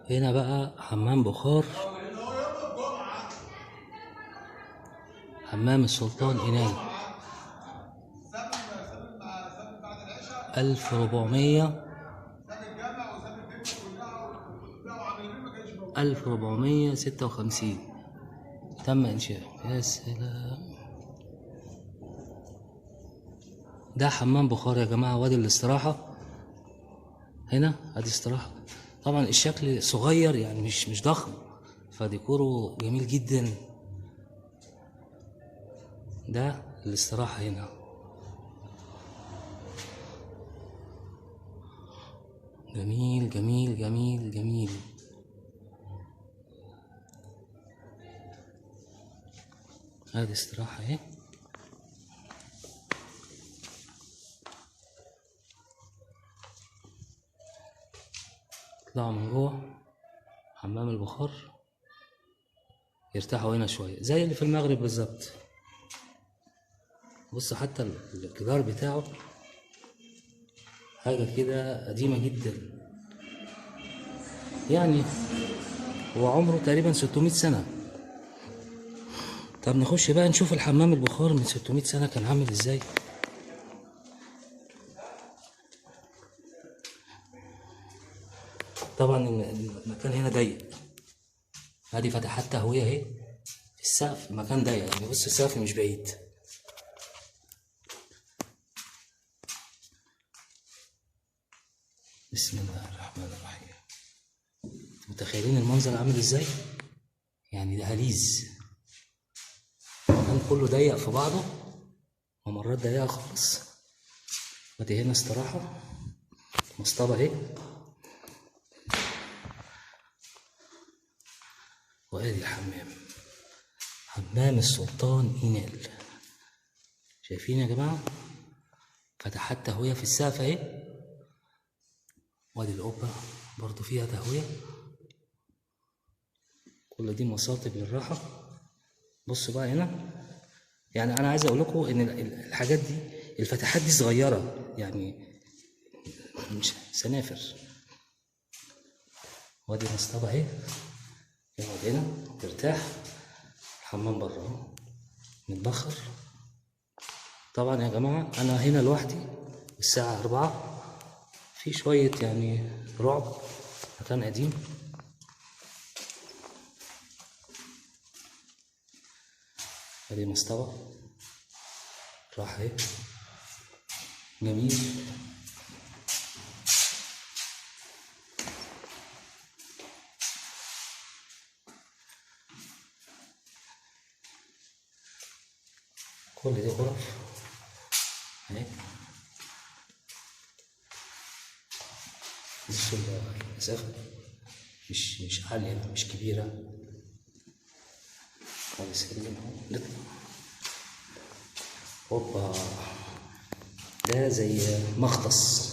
هنا بقى حمام بخار حمام السلطان إينال 1456 تم إنشاؤه. يا سلام، ده حمام بخار يا جماعة. وادي الاستراحة هنا، ادي استراحة. طبعا الشكل صغير يعني مش ضخم، فديكوره جميل جدا. ده الاستراحة هنا، جميل جميل جميل جميل. ادي استراحة اهي. اطلعوا من جوه حمام البخار، يرتاحوا هنا شوية زي اللي في المغرب بالظبط. بص حتى الجدار بتاعه حاجة كده قديمة جدا، يعني هو عمره تقريبا 600 سنة. طب نخش بقى نشوف الحمام البخار من 600 سنة كان عامل ازاي. طبعا المكان هنا ضيق، ادي فتحات تهوية اهي في السقف. المكان ضيق يعني، بص السقف مش بعيد. بسم الله الرحمن الرحيم. متخيلين المنظر عامل ازاي؟ يعني دهاليز، المكان كله ضيق في بعضه، ممرات ضيقة خالص. ادي هنا استراحة، مصطبة اهي، وادي الحمام، حمام السلطان إينال. شايفين يا جماعة؟ فتحات تهوية في السقف اهي، وادي القبة برضو فيها تهوية. كل دي مصاطب للراحة. بصوا بقى هنا، يعني أنا عايز أقول لكم إن الحاجات دي، الفتحات دي صغيرة يعني مش سنافر. وادي مصطبة اهي، يقعد هنا ترتاح. الحمام بره اهو متبخر. طبعا يا جماعة أنا هنا لوحدي، الساعة 4، في شوية يعني رعب، مكان قديم. ادي مصطبة راح اهي، جميل. كل دي غرف اهي. بصوا المسافة مش عالية مش كبيرة خالص. كده اهو نطلع. هوبا، ده زي مختص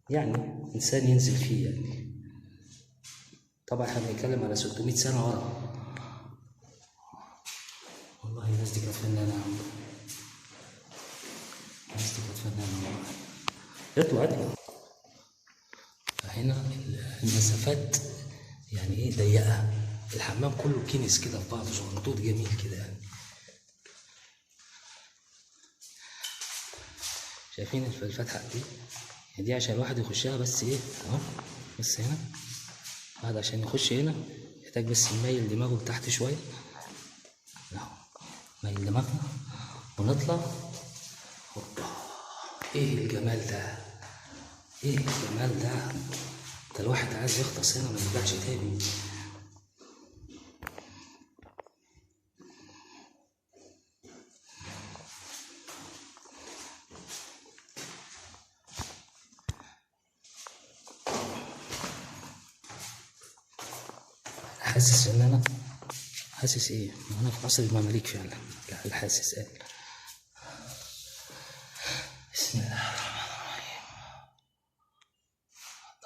يعني إنسان ينزل فيه يعني. طبعا احنا بنتكلم على 600 سنة ورا. والله الناس دي كانت فنانة يا عم، الناس دي كانت فنانة والله. اطلع اطلع. فهنا المسافات يعني ايه ضيقة. الحمام كله كنس كده في بعضه، صغنطوط جميل كده يعني. شايفين الفتحة دي؟ يعني دي عشان الواحد يخشها بس ايه اهو. بس هنا الواحد عشان يخش هنا يحتاج بس يميل دماغه لتحت شوية اهو، نميل دماغنا ونطلع. هوبا، ايه الجمال ده، ايه الجمال ده. ده الواحد عايز يغطس هنا ما يرجعش تاني. حاسس ان انا حاسس ايه؟ انا في عصر المماليك فعلا. لا الحاسس قال. بسم الله الرحمن الرحيم.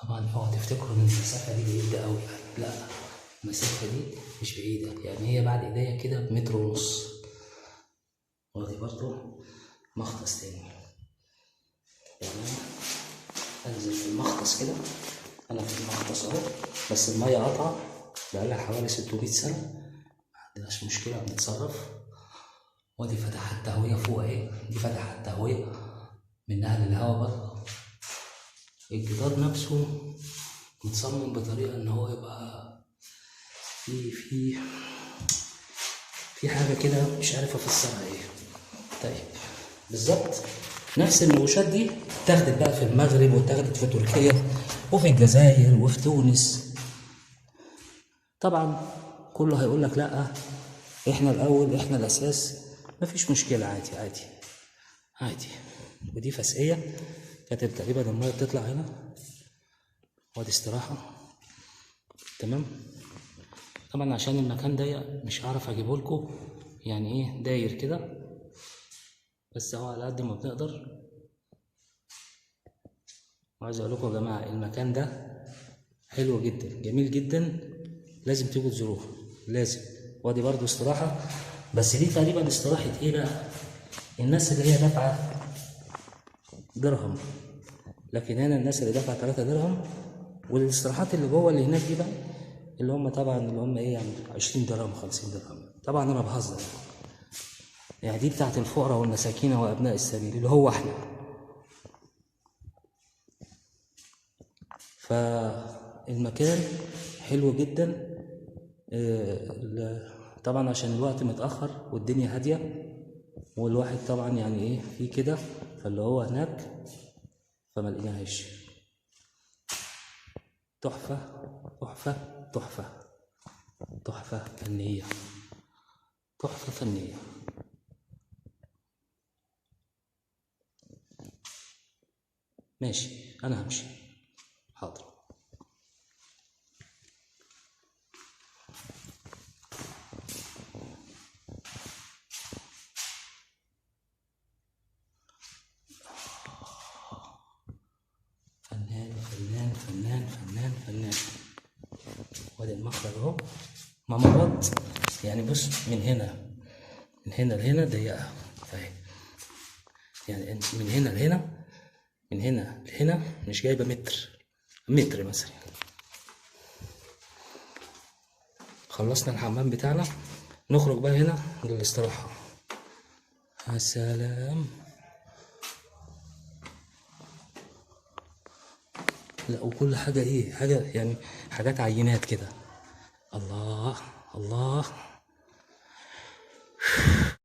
طبعا اوعوا تفتكروا ان المسافه دي بعيده قوي يعني، لا المسافة دي مش بعيدة، يعني هي بعد ايديا كده بمتر ونص. وادي برضو مختص تاني، يعني انزل في المختص كده، انا في المختص اهو، بس المية قطعة بقالها حوالي 600 سنة، معندناش مشكلة بنتصرف. وادي فتحات تهوية فوق اهي، دي فتحات تهوية منها للهوا برضه. الجدار نفسه متصمم بطريقة ان هو يبقى في في حاجة كده مش عارف افسرها ايه. طيب بالظبط نفس النقوشات دي اتاخدت بقى في المغرب، واتاخدت في تركيا، وفي الجزائر، وفي تونس. طبعا كله هيقول لك لا احنا الاول، احنا الاساس، مفيش مشكلة، عادي عادي عادي. ودي فسقية كانت تقريبا المية بتطلع هنا، وادي استراحة. تمام. طبعا عشان المكان ضيق مش هعرف اجيبه لكم يعني ايه داير كده، بس هو على قد ما بنقدر. وعايز اقول لكم يا جماعه المكان ده حلو جدا، جميل جدا، لازم تيجوا تزوروه، لازم. وادي برضو استراحه، بس دي تقريبا استراحه ايه بقى، الناس اللي هي دافعه درهم، لكن هنا الناس اللي دافعه 3 درهم. والاستراحات اللي جوه اللي هناك دي بقى اللي هم طبعا اللي هم ايه يعني 20 درهم 50 درهم. طبعا انا بهزر يعني، دي بتاعت الفقراء والمساكين وابناء السبيل اللي هو احنا. فالمكان حلو جدا. طبعا عشان الوقت متأخر والدنيا هادية، والواحد طبعا يعني ايه في كده، فاللي هو هناك فما لقيناهاش. تحفة تحفة تحفة تحفة فنية، تحفة فنية. ماشي انا همشي، حاضر. فنان فنان فنان فنان فنان. وادي المخرج اهو، ممرات يعني. بص من هنا، من هنا لهنا ضيقة اهي، يعني من هنا لهنا، من هنا لهنا مش جايبة متر، متر مثلا. خلصنا الحمام بتاعنا، نخرج بقى هنا للاستراحة. يا سلام. لا وكل حاجة ايه، حاجة يعني حاجات عينات كده. الله الله.